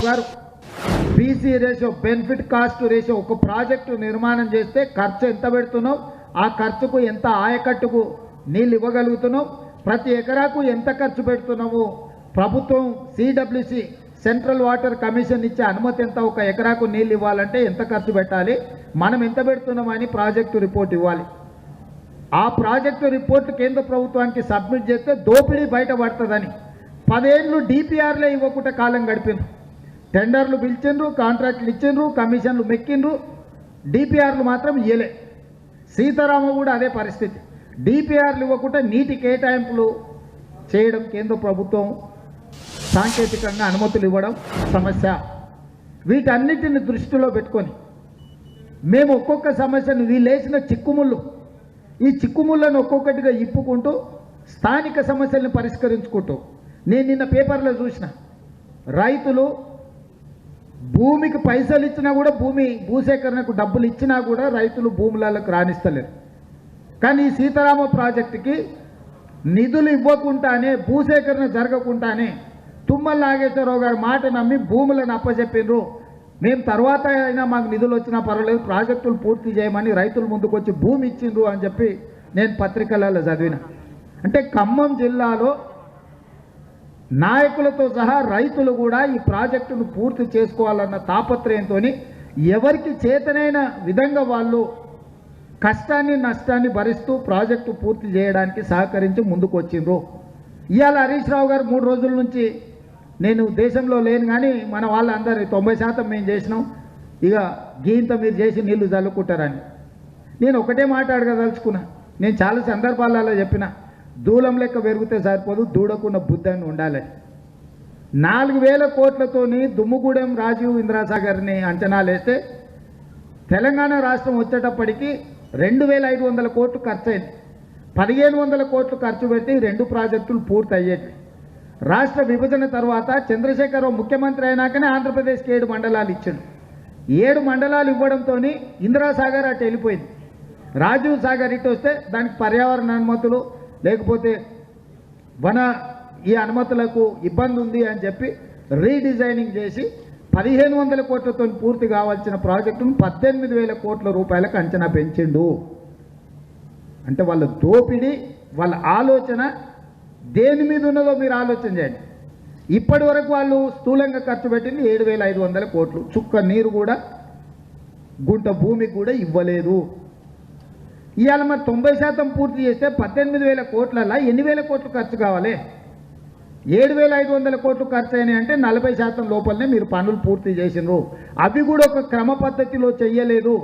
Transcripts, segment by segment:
గారు BC ratio benefit cost ratio ఒక project నిర్మాణం చేస్తే ఖర్చు ఎంత పెడుతున్నావు, ఆ ఖర్చుకు ఎంత ఆయకట్టుకు నీళ్ళు ఇవ్వగలుగుతున్నావు, ప్రతి ఎకరాకు ఎంత ఖర్చు పెడుతున్నావు, ప్రభుత్వం సిడబ్ల్యూసి సెంట్రల్ వాటర్ కమిషన్ ఇచ్చే అనుమతి ఎంత, ఒక ఎకరాకు నీళ్ళు ఇవ్వాలంటే ఎంత ఖర్చు పెట్టాలి, మనం ఎంత పెడుతున్నామని ప్రాజెక్టు రిపోర్ట్ ఇవ్వాలి. ఆ ప్రాజెక్టు రిపోర్టు కేంద్ర ప్రభుత్వానికి సబ్మిట్ చేస్తే దోపిడీ బయటపడుతుందని 10 ఏళ్ళు డిపిఆర్లే ఇవ్వకుండా కాలం గడిపిండ్రు. టెండర్లు పిలిచిండ్రు, కాంట్రాక్టులు ఇచ్చిండ్రు, కమిషన్లు మెక్కిండ్రు, డిపిఆర్లు మాత్రం ఇయ్యలే. సీతారామ కూడా అదే పరిస్థితి. డిపిఆర్లు ఇవ్వకుండా నీటి కేటాయింపులు చేయడం కేంద్ర ప్రభుత్వం సాంకేతికంగా అనుమతులు ఇవ్వడం సమస్య. వీటన్నిటిని దృష్టిలో పెట్టుకొని మేము ఒక్కొక్క సమస్యను వీలేసిన చిక్కుముళ్ళు, ఈ చిక్కుముళ్ళను ఒక్కొక్కటిగా ఇప్పుకుంటూ స్థానిక సమస్యలను పరిష్కరించుకుంటూ, నేను నిన్న పేపర్లో చూసిన రైతులు భూమికి పైసలు ఇచ్చినా కూడా భూసేకరణకు డబ్బులు ఇచ్చినా కూడా రైతులు భూములకు రాణిస్తలేరు. కానీ ఈ సీతారామ ప్రాజెక్టుకి నిధులు ఇవ్వకుండానే, భూసేకరణ జరగకుండానే తుమ్మల నాగేశ్వరరావు గారి మాట నమ్మి భూములను అప్పచెప్పిండ్రు. మేము తర్వాత అయినా మాకు నిధులు వచ్చినా పర్వాలేదు, ప్రాజెక్టులు పూర్తి చేయమని రైతుల ముందుకు వచ్చి భూమి ఇచ్చిండ్రు అని చెప్పి నేను పత్రికలలో చదివిన. అంటే ఖమ్మం జిల్లాలో నాయకులతో సహా రైతులు కూడా ఈ ప్రాజెక్టును పూర్తి చేసుకోవాలన్న తాపత్రయంతో ఎవరికి చేతనైన విధంగా వాళ్ళు కష్టాన్ని నష్టాన్ని భరిస్తూ ప్రాజెక్టు పూర్తి చేయడానికి సహకరించి ముందుకు వచ్చిండ్రు. ఇవాళ హరీష్ రావు గారు 3 రోజుల నుంచి, నేను దేశంలో లేను కానీ మన వాళ్ళందరూ 90% మేము చేసినాం, ఇక గీంత మీరు చేసి నీళ్లు చల్లుకుంటారని. నేను ఒకటే మాట్లాడగదలుచుకున్నా. నేను చాలా సందర్భాలలో చెప్పిన, దూలం లెక్క పెరిగితే సరిపోదు, దూడకున్న బుద్ధాన్ని ఉండాలి. 4000 కోట్లతోని దుమ్ముగూడెం రాజీవ్ ఇంద్రాసాగర్ని అంచనాలు వేస్తే తెలంగాణ రాష్ట్రం వచ్చేటప్పటికి 2500 కోట్లు ఖర్చు అయింది. 1500 కోట్లు ఖర్చు పెట్టి 2 ప్రాజెక్టులు పూర్తి అయ్యేవి. రాష్ట్ర విభజన తర్వాత చంద్రశేఖరరావు ముఖ్యమంత్రి అయినాకనే ఆంధ్రప్రదేశ్కి 7 మండలాలు ఇచ్చాడు. 7 మండలాలు ఇవ్వడంతో ఇందిరాసాగర్ అటు వెళ్ళిపోయింది. రాజీవ్ సాగర్ ఇటు వస్తే దానికి పర్యావరణ అనుమతులు లేకపోతే ఈ అనుమతులకు ఇబ్బంది ఉంది అని చెప్పి రీడిజైనింగ్ చేసి 1500 కోట్లతో పూర్తి కావాల్సిన ప్రాజెక్టును 18,000 కోట్ల రూపాయలకు అంచనా పెంచిండు. అంటే వాళ్ళ దోపిడీ, వాళ్ళ ఆలోచన దేని మీద ఉన్నదో మీరు ఆలోచన చేయండి. ఇప్పటి వరకు వాళ్ళు స్థూలంగా ఖర్చు పెట్టింది 7,500 కోట్లు. చుక్క నీరు కూడా, గుంట భూమికి కూడా ఇవ్వలేదు. ఇవాళ మరి 90% పూర్తి చేస్తే 18,000 కోట్లలో 8,000 కోట్లు ఖర్చు కావాలి. 7,500 కోట్లు ఖర్చు అయినాయి అంటే 40% లోపలనే మీరు పనులు పూర్తి చేసినారు. అవి కూడా ఒక క్రమ పద్ధతిలో చెయ్యలేదు.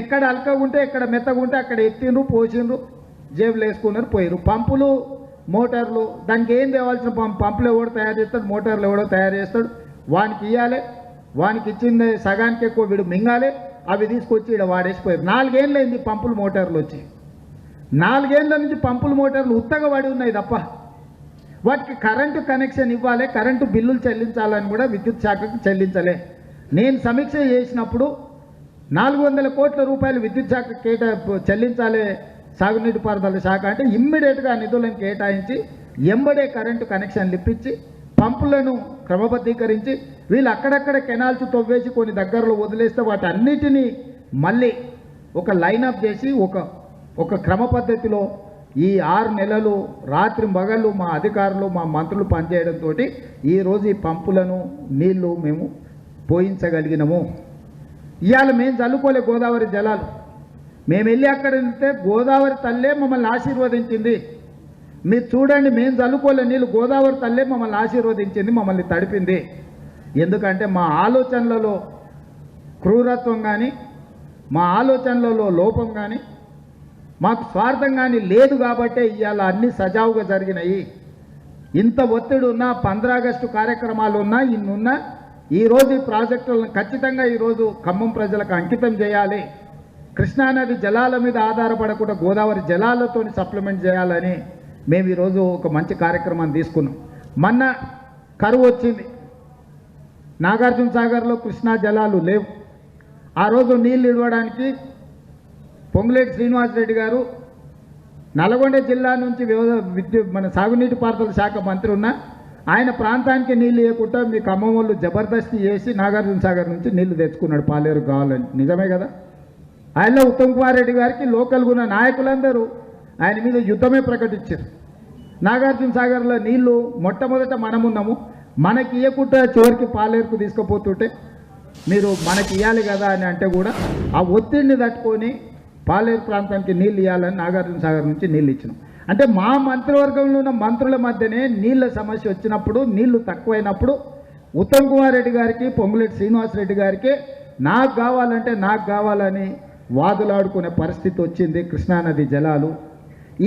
ఎక్కడ అల్కగుంటే, ఎక్కడ మెత్తగుంటే అక్కడ ఎత్తిండ్రు, పోసిండ్రు, జేబులు వేసుకున్నారు, పోయారు. పంపులు, మోటార్లు, దానికి ఏం తేవాల్సిన పంపులు ఎవడో తయారు చేస్తాడు, మోటార్లు ఎవడో తయారు చేస్తాడు, వానికి ఇవ్వాలి. వానికి ఇచ్చింది సగానికి ఎక్కువ వీడు మింగాలి. అవి తీసుకొచ్చి ఇక్కడ వాడేసిపోయారు. 4 ఏళ్ళైంది పంపులు మోటార్లు వచ్చి. 4 ఏళ్ళ నుంచి పంపులు మోటార్లు ఉత్తగా పడి ఉన్నాయి తప్ప వాటికి కరెంటు కనెక్షన్ ఇవ్వాలి, కరెంటు బిల్లులు చెల్లించాలని కూడా విద్యుత్ శాఖకు చెల్లించలే. నేను సమీక్ష చేసినప్పుడు 400 కోట్ల రూపాయలు విద్యుత్ శాఖ చెల్లించాలి సాగునీటి పారుదల శాఖ అంటే ఇమ్మీడియట్గా నిధులను కేటాయించి ఎంబడే కరెంటు కనెక్షన్లు ఇప్పించి పంపులను క్రమబద్ధీకరించి వీళ్ళు అక్కడక్కడ కెనాల్స్ తవ్వేసి కొన్ని దగ్గరలో వదిలేస్తే వాటి అన్నిటినీ మళ్ళీ ఒక లైనప్ చేసి ఒక క్రమ పద్ధతిలో ఈ 6 నెలలు రాత్రి మగళ్ళు మా అధికారులు, మా మంత్రులు పనిచేయడంతో ఈరోజు ఈ పంపులను నీళ్లు మేము పోయించగలిగినాము. ఇవాళ మేము చల్లుకోలే గోదావరి జలాలు. మేము వెళ్ళి అక్కడ వెళ్తే గోదావరి తల్లే మమ్మల్ని ఆశీర్వదించింది. మీరు చూడండి, మేము చల్లుకోలే నీళ్ళు, గోదావరి తల్లే మమ్మల్ని ఆశీర్వదించింది, మమ్మల్ని తడిపింది. ఎందుకంటే మా ఆలోచనలలో క్రూరత్వం కానీ, మా ఆలోచనలలో లోపం కానీ, మాకు స్వార్థం కానీ లేదు కాబట్టే ఇవాళ అన్ని సజావుగా జరిగినాయి. ఇంత ఒత్తిడి ఉన్నా, 15 ఆగస్టు కార్యక్రమాలు ఉన్నా, ఇన్నున్నా ఈరోజు ఈ ప్రాజెక్టులను ఖచ్చితంగా ఈరోజు ఖమ్మం ప్రజలకు అంకితం చేయాలి. కృష్ణానది జలాల మీద ఆధారపడకుండా గోదావరి జలాలతో సప్లిమెంట్ చేయాలని మేము ఈరోజు ఒక మంచి కార్యక్రమాన్ని తీసుకున్నాం. మొన్న కరువు వచ్చింది, నాగార్జున సాగర్లో కృష్ణా జలాలు లేవు. ఆ రోజు నీళ్ళు ఇవ్వడానికి పొంగులేటి శ్రీనివాసరెడ్డి గారు నల్గొండ జిల్లా నుంచి మన సాగునీటి పారుదల శాఖ మంత్రి ఉన్న ఆయన ప్రాంతానికి నీళ్ళు ఇవ్వకుండా మీ ఖమ్మం వాళ్ళు జబర్దస్తి చేసి నాగార్జున సాగర్ నుంచి నీళ్లు తెచ్చుకున్నాడు పాలేరు కావాలని. నిజమే కదా? ఆయనలో ఉత్తమ్ కుమార్ రెడ్డి గారికి లోకల్గా ఉన్న నాయకులందరూ ఆయన మీద యుద్ధమే ప్రకటించారు. నాగార్జున సాగర్లో నీళ్లు మొట్టమొదట మనమున్నాము, మనకి ఇవ్వకుండా చివరికి పాలేరుకు తీసుకుపోతుంటే మీరు మనకి ఇవ్వాలి కదా అని అంటే కూడా ఆ ఒత్తిడిని తట్టుకొని పాలేరు ప్రాంతానికి నీళ్ళు ఇవ్వాలని నాగార్జున సాగర్ నుంచి నీళ్ళు ఇచ్చినాం. అంటే మా మంత్రివర్గంలో ఉన్న మంత్రుల మధ్యనే నీళ్ళ సమస్య వచ్చినప్పుడు, నీళ్లు తక్కువైనప్పుడు ఉత్తమ్ కుమార్ రెడ్డి గారికి, పొంగులేటి శ్రీనివాసరెడ్డి గారికి నాకు కావాలంటే నాకు కావాలని వాదులాడుకునే పరిస్థితి వచ్చింది కృష్ణానది జలాలు.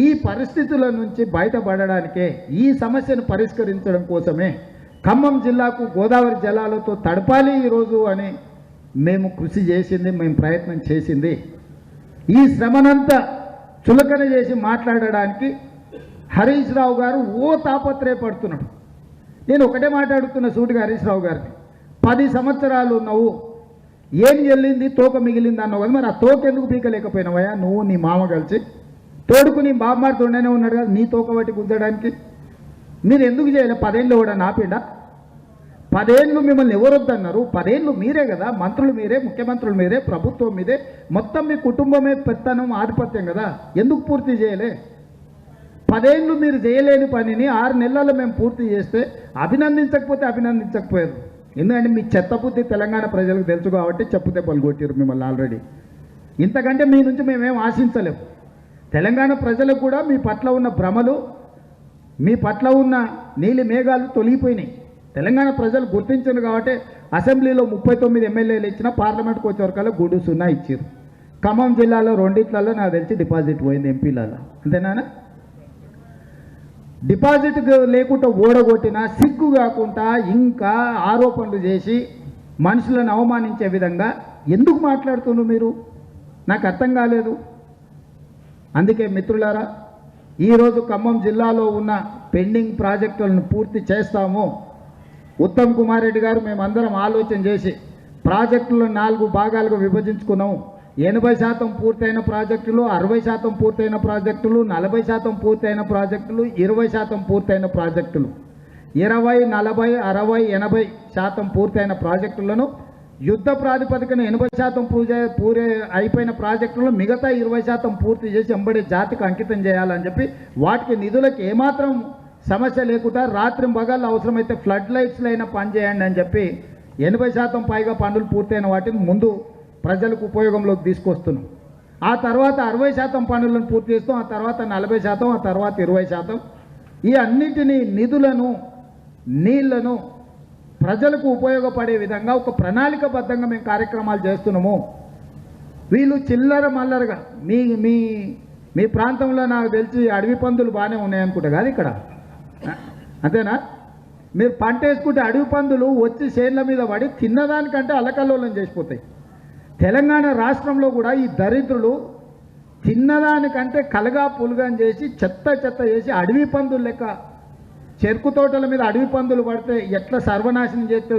ఈ పరిస్థితుల నుంచి బయటపడడానికే, ఈ సమస్యను పరిష్కరించడం కోసమే ఖమ్మం జిల్లాకు గోదావరి జలాలతో తడపాలి ఈరోజు అని మేము కృషి చేసింది, మేము ప్రయత్నం చేసింది. ఈ శ్రమనంతా చులకన చేసి మాట్లాడడానికి హరీష్ రావు గారు ఓ తాపత్రయపడుతున్నాడు. నేను ఒకటే మాట్లాడుతున్న సూటిగా హరీష్ రావు గారిని, 10 సంవత్సరాలు నువ్వు ఏం చెల్లింది తోక మిగిలింది అన్నావు కదా, మరి ఆ తోక ఎందుకు పీకలేకపోయినావయ్యా? నువ్వు నీ మామ కలిసి తోడుకు నీ బామ్మాడుతుండేనే ఉన్నాడు కదా, నీ తోక బట్టి గుద్దడానికి మీరు ఎందుకు చేయలే? 10 ఏళ్ళు కూడా నాపిండా? 10 ఏళ్ళు మిమ్మల్ని ఎవరొద్దన్నారు? 10 ఏళ్ళు మీరే కదా, మంత్రులు మీరే, ముఖ్యమంత్రులు మీరే, ప్రభుత్వం మీదే, మొత్తం మీ కుటుంబమే పెత్తనం, ఆధిపత్యం కదా, ఎందుకు పూర్తి చేయలే? 10 ఏళ్ళు మీరు చేయలేని పనిని 6 నెలల్లో మేము పూర్తి చేస్తే అభినందించకపోతే అభినందించకపోయారు. ఎందుకంటే మీ చెత్త బుద్ధి తెలంగాణ ప్రజలకు తెలుసు కాబట్టి చెప్పుతే పలుగొట్టారు మిమ్మల్ని ఆల్రెడీ. ఇంతకంటే మీ నుంచి మేమేం ఆశించలేము. తెలంగాణ ప్రజలకు కూడా మీ పట్ల ఉన్న భ్రమలు, మీ పట్ల ఉన్న నీలి మేఘాలు తొలగిపోయినాయి. తెలంగాణ ప్రజలు గుర్తించారు కాబట్టి అసెంబ్లీలో 39 ఎమ్మెల్యేలు ఇచ్చిన, పార్లమెంట్కి వచ్చేవరకల్లా గుడు 0 ఇచ్చారు. ఖమ్మం జిల్లాలో 2 నాకు తెలిసి డిపాజిట్ పోయింది ఎంపీలలో, అంతేనా? డిపాజిట్ లేకుండా ఓడగొట్టినా సిగ్గు కాకుండా ఇంకా ఆరోపణలు చేసి మనుషులను అవమానించే విధంగా ఎందుకు మాట్లాడుతున్నారు మీరు? నాకు అర్థం కాలేదు. అందుకే మిత్రులారా, ఈరోజు ఖమ్మం జిల్లాలో ఉన్న పెండింగ్ ప్రాజెక్టులను పూర్తి చేస్తాము. ఉత్తమ్ కుమార్ రెడ్డి గారు మేమందరం ఆలోచన చేసి ప్రాజెక్టులను 4 భాగాలుగా విభజించుకున్నాము. 80% పూర్తయిన ప్రాజెక్టులు, 60% పూర్తయిన ప్రాజెక్టులు, 40% పూర్తయిన ప్రాజెక్టులు, 20% పూర్తయిన ప్రాజెక్టులు. 20, 40, 60, 80% పూర్తయిన ప్రాజెక్టులను యుద్ధ ప్రాతిపదికన 80% పూర్తి అయిపోయిన ప్రాజెక్టులను మిగతా 20% పూర్తి చేసి ఎంబడే జాతికి అంకితం చేయాలని చెప్పి వాటికి నిధులకు ఏమాత్రం సమస్య లేకుండా రాత్రి పగళ్ళు అవసరమైతే ఫ్లడ్ లైట్స్లో అయినా పనిచేయండి అని చెప్పి 80% పైగా పనులు పూర్తయిన వాటిని ముందు ప్రజలకు ఉపయోగంలోకి తీసుకొస్తున్నాం. ఆ తర్వాత 60% పనులను పూర్తి చేస్తాం, ఆ తర్వాత 40%, ఆ తర్వాత 20%. ఈ అన్నిటినీ నిధులను, నీళ్లను ప్రజలకు ఉపయోగపడే విధంగా ఒక ప్రణాళికబద్ధంగా మేము కార్యక్రమాలు చేస్తున్నాము. వీళ్ళు చిల్లర మల్లరగా మీ మీ మీ ప్రాంతంలో నాకు తెలిసి అడవి పందులు బాగానే ఉన్నాయనుకుంటా కాదు ఇక్కడ, అంతేనా? మీరు పంట వేసుకుంటే అడవి పందులు వచ్చి చేన్ల మీద పడి తిన్నదానికంటే అల్లకల్లోలం చేసిపోతాయి. తెలంగాణ రాష్ట్రంలో కూడా ఈ దరిద్రులు తిన్నదానికంటే కలగా పులుగా చేసి చెత్త చేసి అడవి పందులు లెక్క చెరుకు తోటల మీద అడవి పందులు పడితే ఎట్లా సర్వనాశనం చేస్తే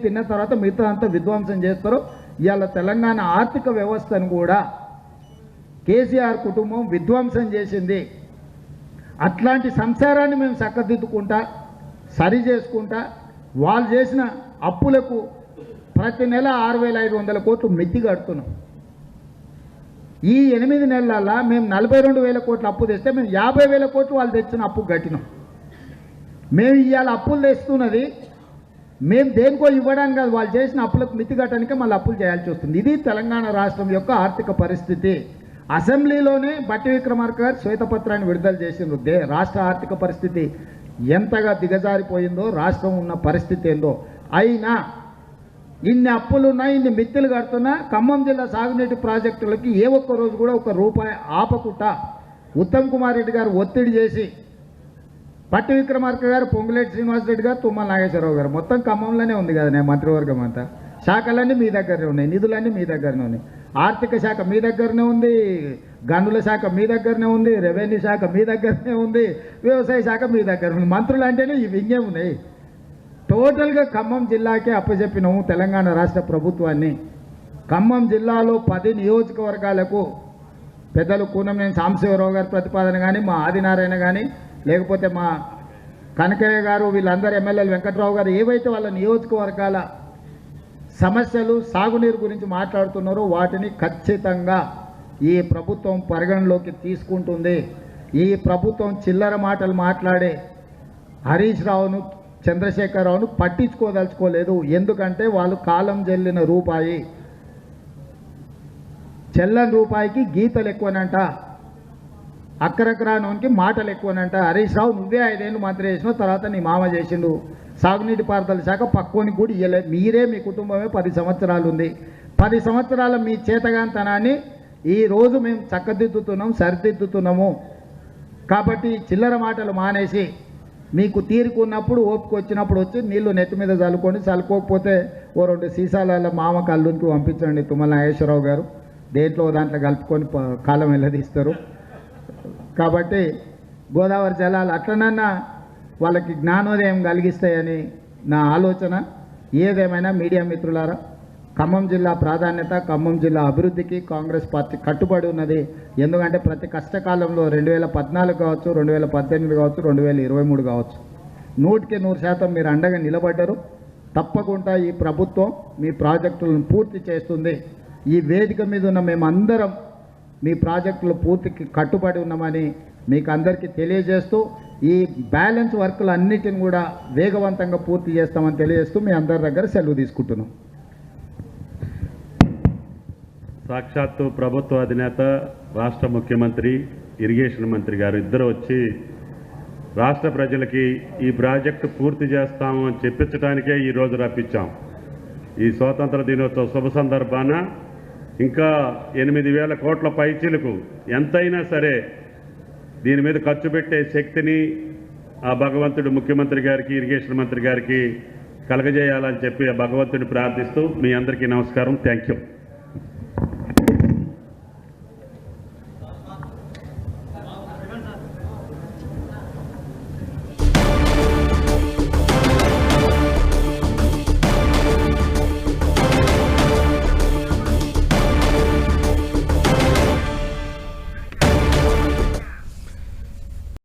తిన్న తర్వాత మిగతా అంతా విధ్వంసం చేస్తారో ఇవాళ తెలంగాణ ఆర్థిక వ్యవస్థను కూడా కేసీఆర్ కుటుంబం విధ్వంసం చేసింది. అట్లాంటి సంసారాన్ని మేము చక్కదిద్దుకుంటా, సరి చేసుకుంటా, వాళ్ళు చేసిన అప్పులకు ప్రతి నెల 6,500 కోట్లు మిత్తి కడుతున్నాం. ఈ 8 నెలల మేము 42,000 కోట్ల అప్పు తెస్తే మేము 50,000 కోట్లు వాళ్ళు తెచ్చిన అప్పు కట్టినాం. మేము ఇవాళ అప్పులు తెస్తున్నది మేము దేనికో ఇవ్వడానికి కాదు, వాళ్ళు చేసిన అప్పులకు మిత్తి కట్టడానికే మళ్ళీ అప్పులు చేయాల్సి వస్తుంది. ఇది తెలంగాణ రాష్ట్రం యొక్క ఆర్థిక పరిస్థితి. అసెంబ్లీలోనే బట్టి విక్రమార్క గారు శ్వేతపత్రాన్ని విడుదల చేసిండ్రు. రాష్ట్ర ఆర్థిక పరిస్థితి ఎంతగా దిగజారిపోయిందో, రాష్ట్రం ఉన్న పరిస్థితి ఏందో. అయినా ఇన్ని అప్పులున్నా, ఇన్ని మిత్తులు కడుతున్నా ఖమ్మం జిల్లా సాగునీటి ప్రాజెక్టులకి ఏ ఒక్క రోజు కూడా ₹1 ఆపకుండా ఉత్తమ్ కుమార్ రెడ్డి గారు ఒత్తిడి చేసి బట్టి విక్రమార్క గారు, పొంగులేటి శ్రీనివాసరెడ్డి గారు, తుమ్మల నాగేశ్వరరావు గారు మొత్తం ఖమ్మంలోనే ఉంది కదా నేను మంత్రివర్గం అంతా. శాఖలన్నీ మీ దగ్గరనే ఉన్నాయి, నిధులన్నీ మీ దగ్గరనే ఉన్నాయి. ఆర్థిక శాఖ మీ దగ్గరనే ఉంది, గనుల శాఖ మీ దగ్గరనే ఉంది, రెవెన్యూ శాఖ మీ దగ్గరనే ఉంది, వ్యవసాయ శాఖ మీ దగ్గర ఉంది. మంత్రులు అంటేనే ఇవి ఇంకే ఉన్నాయి. టోటల్గా ఖమ్మం జిల్లాకే అప్పచెప్పినాము తెలంగాణ రాష్ట్ర ప్రభుత్వాన్ని. ఖమ్మం జిల్లాలో 10 నియోజకవర్గాలకు పెద్దలు కూనంనేని సాంబశివరావు గారి ప్రతిపాదన కానీ, మా ఆదినారాయణ కానీ, లేకపోతే మా కనకయ్య గారు వీళ్ళందరూ ఎమ్మెల్యేలు వెంకట్రావు గారు ఏవైతే వాళ్ళ నియోజకవర్గాల సమస్యలు సాగునీరు గురించి మాట్లాడుతున్నారో వాటిని ఖచ్చితంగా ఈ ప్రభుత్వం పరిగణలోకి తీసుకుంటుంది. ఈ ప్రభుత్వం చిల్లర మాటలు మాట్లాడే హరీష్ రావును చంద్రశేఖరరావును పట్టించుకోదలుచుకోలేదు. ఎందుకంటే వాళ్ళు కాలం చెల్లిన రూపాయి, చెల్లని రూపాయికి గీతలు ఎక్కువనంట, అక్కరకరానోనికి మాటలు ఎక్కువనంట. హరీష్ రావు నువ్వే 5 ఏళ్ళు మంత్రి చేసినావు, తర్వాత నీ మామ చేసిండు. సాగునీటి పారుదల శాఖ పక్కోనికి కూడా ఇవ్వలేదు. మీరే మీ కుటుంబమే 10 సంవత్సరాలు ఉంది. 10 సంవత్సరాల మీ చేతగాంతనాన్ని ఈరోజు మేము చక్కదిద్దుతున్నాం, సరిదిద్దుతున్నాము. కాబట్టి చిల్లర మాటలు మానేసి మీకు తీరుకున్నప్పుడు ఓపిక వచ్చినప్పుడు వచ్చి నీళ్లు నెత్తి మీద చల్లుకొని, చల్లుకోకపోతే ఓ 2 సీసాల మామ కల్లునికి పంపించండి తుమ్మల నాగేశ్వరరావు గారు, దేంట్లో దాంట్లో కలుపుకొని కాలం వెళ్ళదీస్తారు. కాబట్టి గోదావరి జలాలు అట్లనన్నా వాళ్ళకి జ్ఞానోదయం కలిగిస్తాయని నా ఆలోచన. ఏదేమైనా మీడియా మిత్రులారా, ఖమ్మం జిల్లా ప్రాధాన్యత, ఖమ్మం జిల్లా అభివృద్ధికి కాంగ్రెస్ పార్టీ కట్టుబడి ఉన్నది. ఎందుకంటే ప్రతి కష్టకాలంలో 2014 కావచ్చు, 2018 కావచ్చు, 2023 కావచ్చు, 100% మీరు అండగా నిలబడ్డారు. తప్పకుండా ఈ ప్రభుత్వం మీ ప్రాజెక్టులను పూర్తి చేస్తుంది. ఈ వేదిక మీద ఉన్న మేమందరం మీ ప్రాజెక్టులు పూర్తికి కట్టుబడి ఉన్నామని మీకు అందరికీ తెలియజేస్తూ ఈ బ్యాలెన్స్ వర్కులు అన్నిటిని కూడా వేగవంతంగా పూర్తి చేస్తామని తెలియజేస్తూ మీ అందరి దగ్గర సెలవు తీసుకుంటున్నాం. సాక్షాత్తు ప్రభుత్వ అధినేత, రాష్ట్ర ముఖ్యమంత్రి, ఇరిగేషన్ మంత్రి గారు ఇద్దరు వచ్చి రాష్ట్ర ప్రజలకి ఈ ప్రాజెక్టు పూర్తి చేస్తాము అని చెప్పించడానికే ఈరోజు రప్పించాం. ఈ స్వాతంత్ర దినోత్సవ శుభ సందర్భాన ఇంకా 8,000 కోట్ల పైచీలకు ఎంతైనా సరే దీని మీద ఖర్చు పెట్టే శక్తిని ఆ భగవంతుడు ముఖ్యమంత్రి గారికి, ఇరిగేషన్ మంత్రి గారికి కలగజేయాలని చెప్పి ఆ భగవంతుడిని ప్రార్థిస్తూ మీ అందరికీ నమస్కారం. Thank you.